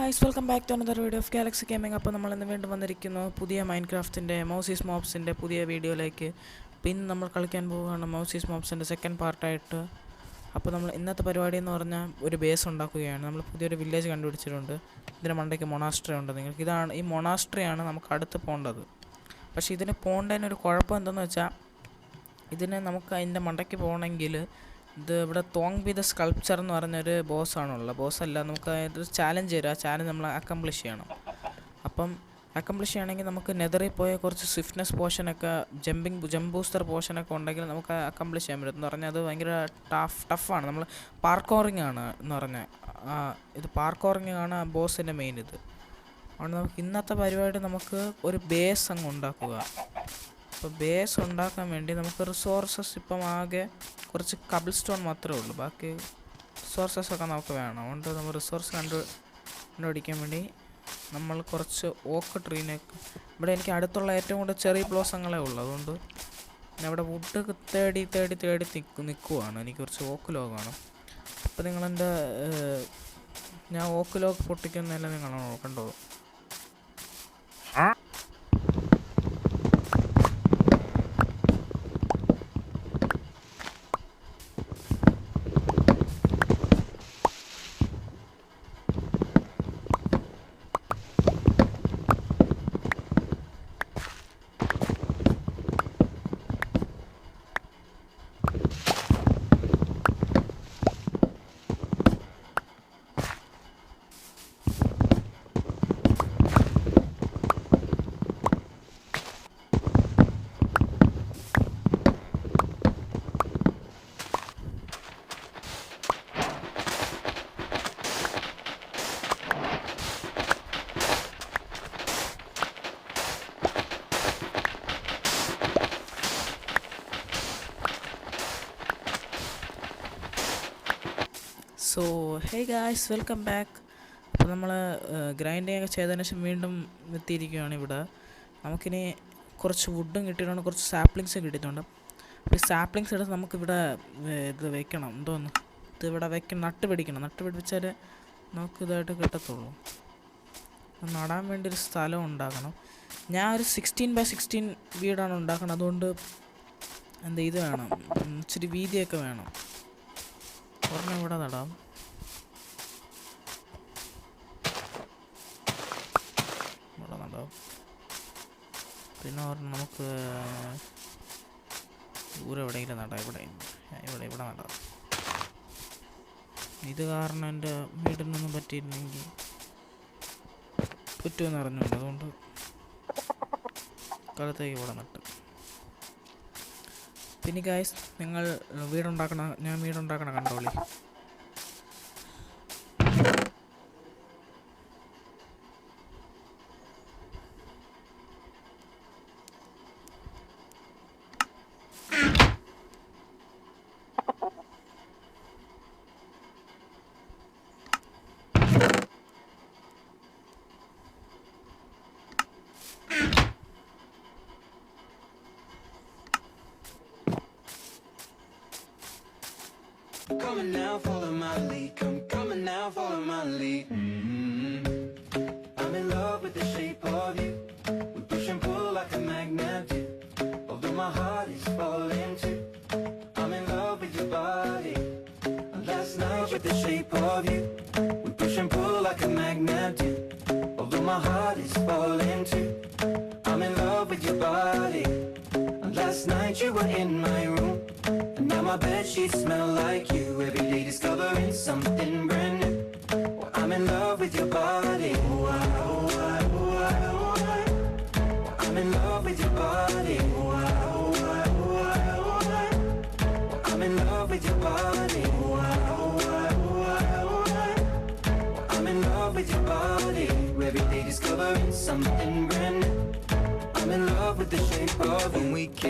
Guys, welcome back to another video of Galaxy Gaming. അപ്പോൾ നമ്മൾ ഇന്ന് വീണ്ടും വന്നിരിക്കുന്നു പുതിയ മൈൻക്രാഫ്റ്റിൻ്റെ മൗസീസ് മോബ്സിൻ്റെ പുതിയ വീഡിയോയിലേക്ക്. പിന്നെ നമ്മൾ കളിക്കാൻ പോവുകയാണ് മൗസീസ് മോബ്സിൻ്റെ സെക്കൻഡ് പാർട്ടായിട്ട്. അപ്പോൾ നമ്മൾ ഇന്നത്തെ പരിപാടി എന്ന് പറഞ്ഞാൽ ഒരു ബേസ് ഉണ്ടാക്കുകയാണ്. നമ്മൾ പുതിയൊരു വില്ലേജ് കണ്ടുപിടിച്ചിട്ടുണ്ട്. ഇതിന് മണ്ടയ്ക്ക് മൊണാസ്ട്രി ഉണ്ട്. നിങ്ങൾക്ക് ഈ മൊണാസ്ട്രിയാണ് നമുക്ക് അടുത്ത് പോകേണ്ടത്. പക്ഷേ ഇതിന് പോകേണ്ടതിനൊരു കുഴപ്പം എന്തെന്ന് വെച്ചാൽ, ഇതിന് നമുക്ക് അതിൻ്റെ മണ്ടയ്ക്ക് പോകണമെങ്കിൽ ഇത് ഇവിടെ തോങ് ബി ദ സ്കൾപ്ചർ എന്ന് പറഞ്ഞൊരു ബോസാണുള്ളത്. ബോസല്ല, നമുക്ക് ഒരു ചാലഞ്ച് തരും. ആ ചാലഞ്ച് നമ്മൾ അക്കംപ്ലിഷ് ചെയ്യണം. അപ്പം അക്കംപ്ലിഷ് ചെയ്യണമെങ്കിൽ നമുക്ക് നെതറിൽ പോയ കുറച്ച് സ്വിഫ്റ്റ്നെസ് പോർഷനൊക്കെ ജമ്പ് ബൂസ്റ്റർ പോർഷനൊക്കെ ഉണ്ടെങ്കിൽ നമുക്ക് അക്കംപ്ലിഷ് ചെയ്യാൻ പറ്റും. എന്ന് പറഞ്ഞാൽ അത് ഭയങ്കര ടഫാണ്. നമ്മൾ പാർക്കോറിങ് ആണ് എന്ന് പറഞ്ഞാൽ, ഇത് പാർക്കോറിങ് ആണ് ആ ബോസിൻ്റെ മെയിൻ ഇത്. അതുകൊണ്ട് നമുക്ക് ഇന്നത്തെ പരിപാടി നമുക്ക് ഒരു ബേസ് അങ്ങ് ഉണ്ടാക്കുക. അപ്പോൾ ബേസ് ഉണ്ടാക്കാൻ വേണ്ടി നമുക്ക് റിസോഴ്സസ് ഇപ്പം ആകെ കുറച്ച് കബിൾ സ്റ്റോൺ മാത്രമേ ഉള്ളൂ. ബാക്കി റിസോഴ്സസൊക്കെ നമുക്ക് വേണം. അതുകൊണ്ട് നമ്മൾ റിസോഴ്സ് കണ്ടുപിടിക്കാൻ വേണ്ടി നമ്മൾ കുറച്ച് ഓക്ക് ട്രീനൊക്കെ, ഇവിടെ എനിക്ക് അടുത്തുള്ള ഏറ്റവും കൂടുതൽ ചെറിയ ബ്ലോസങ്ങളേ ഉള്ളൂ. അതുകൊണ്ട് ഞാൻ ഇവിടെ വുഡ് തേടി നിൽക്കുവാണ്. എനിക്ക് കുറച്ച് ഓക്ക് ലോഗ് വേണം. അപ്പോൾ നിങ്ങളെൻ്റെ ഞാൻ ഓക്ക് ലോഗ് പൊട്ടിക്കുന്നതെല്ലാം നിങ്ങൾ നോക്കണ്ടോ? So hey guys, welcome back. അപ്പോൾ നമ്മൾ ഗ്രൈൻഡിങ് ഒക്കെ ചെയ്തതിന് ശേഷം വീണ്ടും എത്തിയിരിക്കുകയാണ് ഇവിടെ. നമുക്കിനി കുറച്ച് വുഡും കിട്ടിയിട്ടുണ്ട്, കുറച്ച് സാപ്ലിങ്സും കിട്ടിയിട്ടുണ്ട്. അപ്പോൾ ഈ സാപ്ലിങ്സ് എടുത്ത് നമുക്കിവിടെ ഇത് വെക്കണം. എന്തോന്ന് ഇതിവിടെ നട്ട് പിടിപ്പിച്ചാൽ നമുക്ക് ഇതായിട്ട് കിട്ടത്തുള്ളൂ. നടാൻ വേണ്ടി ഒരു സ്ഥലം ഉണ്ടാക്കണം. ഞാൻ ഒരു 16x16 വീടാണ് ഉണ്ടാക്കണം. അതുകൊണ്ട് ഇത് വേണം, ഇച്ചിരി വീതിയൊക്കെ വേണം. ഒരെണ്ണം ഇവിടെ നടാം. പിന്നെ ഒരെണ്ണം നമുക്ക് ദൂരെ എവിടെയെങ്കിലും നടാം. ഇവിടെ നടാം. ഇത് കാരണം എൻ്റെ വീടിനൊന്നും പറ്റിയില്ലെങ്കിൽ പറ്റുമെന്ന് അറിഞ്ഞുണ്ട്. അതുകൊണ്ട് കാലത്തേക്ക് ഇവിടെ നട്ട്. പിന്നെ ഗായ്സ്, നിങ്ങൾ ഞാൻ വീടുണ്ടാക്കണ കണ്ടോളി. Coming now, follow my lead. Coming now, follow my lead. I'm in love with the shape of you. We push and pull like a magnet do. Although my heart is falling too. I'm in love with your body. Last night with the shape of you. We push and pull like a magnet do. Although my heart is falling too. I'm in love with your body. Last night you were in my room. Now my bedsheets smell like you. Every day discovering something brand new. Well, I'm in love with your body. Oh, I'm in love with your body. Oh, I'm in love with your body. Oh, I'm in love with your body. Every day discovering something brand new. I'm in love with the shape of you.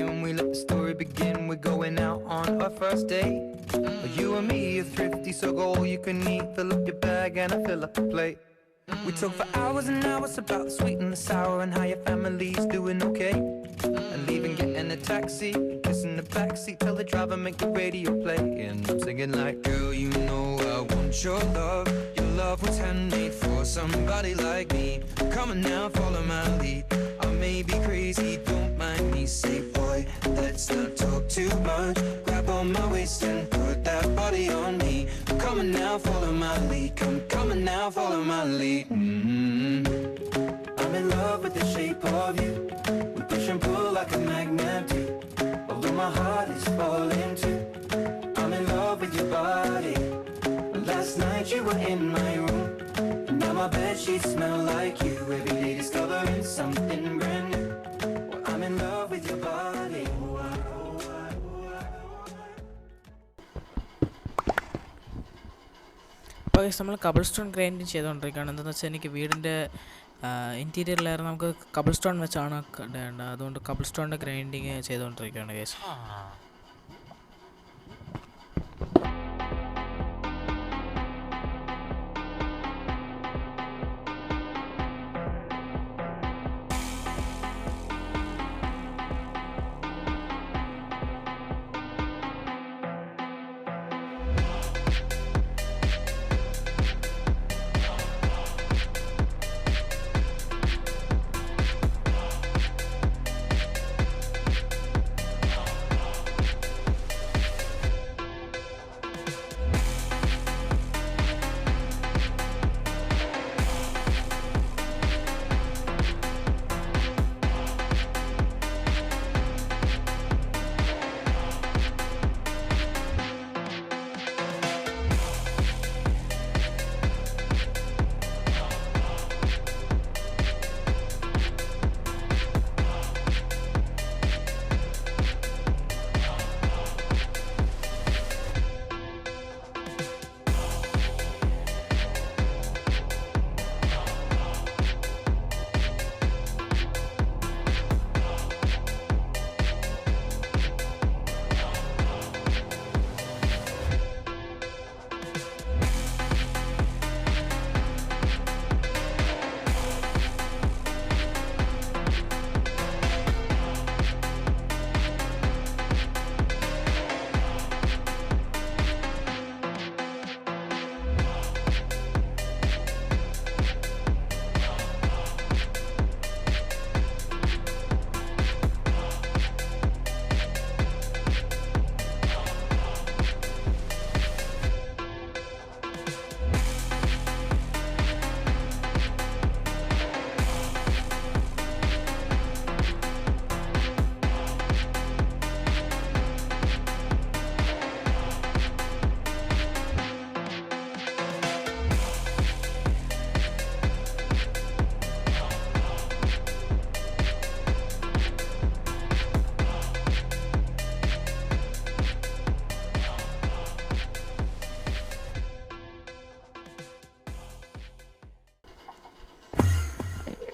When we let the story begin. We're going out on our first date. You and me are thrifty, so go all you can eat. Fill up your bag and I fill up the plate. We talk for hours and hours about the sweet and the sour and how your family's doing okay. And leaving, getting a taxi, kissing the backseat, tell the driver make the radio play. And I'm singing like, girl, you know I want your love. Your love was handmade for somebody like me. Come on now, follow my lead. I may be crazy, don't mind me. Say boy, let's not talk too much. Grab on my waist and put that body on me. Come on now, follow my lead. Come on now, follow my lead. I'm in love with the shape of you. We push and pull like a magnet do. Although my heart is falling too. I'm in love with your body. Last night you were in my room, and now my bedsheets smell like you. Every day discovering something brand new. Well, I'm in love with your body. അപ്പോൾ നമ്മൾ കബിൾ stone grinding ചെയ്തുകൊണ്ടിരിക്കുകയാണ്. എന്താണെന്ന് വെച്ചാൽ എനിക്ക് വീടിൻ്റെ interior layer നമുക്ക് കബിൾ stone വെച്ചാണ് ഇടേണ്ടത്. അതുകൊണ്ട് കബിൾ സ്റ്റോണിൻ്റെ ഗ്രൈൻഡിങ് ചെയ്തുകൊണ്ടിരിക്കുകയാണ് ഗൈസ്.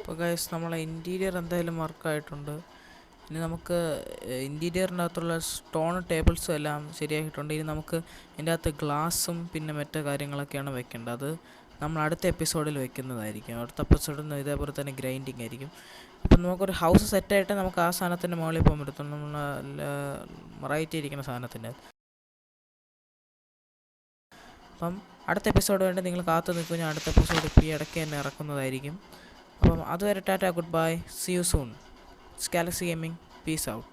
അപ്പോൾ ഗൈസ് നമ്മളെ ഇൻറ്റീരിയർ എന്തായാലും വർക്കായിട്ടുണ്ട്. ഇനി നമുക്ക് ഇൻറ്റീരിയറിൻ്റെ അകത്തുള്ള സ്റ്റോൺ ടേബിൾസും എല്ലാം ശരിയാക്കിയിട്ടുണ്ട്. ഇനി നമുക്ക് ഇതിൻ്റെ അകത്ത് ഗ്ലാസും പിന്നെ മറ്റു കാര്യങ്ങളൊക്കെയാണ് വെക്കേണ്ടത്. അത് നമ്മൾ അടുത്ത എപ്പിസോഡിൽ വെക്കുന്നതായിരിക്കും. അടുത്ത എപ്പിസോഡിൽ നിന്ന് ഇതേപോലെ തന്നെ ഗ്രൈൻഡിങ് ആയിരിക്കും. അപ്പം നമുക്കൊരു ഹൗസ് സെറ്റായിട്ട് നമുക്ക് ആ സാധനത്തിൻ്റെ മുകളിൽ പോകാൻ പറ്റും. നമ്മൾ റൈറ്റ് ഇരിക്കുന്ന സാധനത്തിൻ്റെ. അപ്പം അടുത്ത എപ്പിസോഡ് വേണ്ടി നിങ്ങൾ കാത്തു നിൽക്കും. ഞാൻ അടുത്ത എപ്പിസോഡ് ഇപ്പോൾ ഈ ഇടയ്ക്ക് തന്നെ ഇറക്കുന്നതായിരിക്കും. അപ്പം അതുവരെ tata, goodbye, see you soon. It's Galaxy Gaming. Peace out.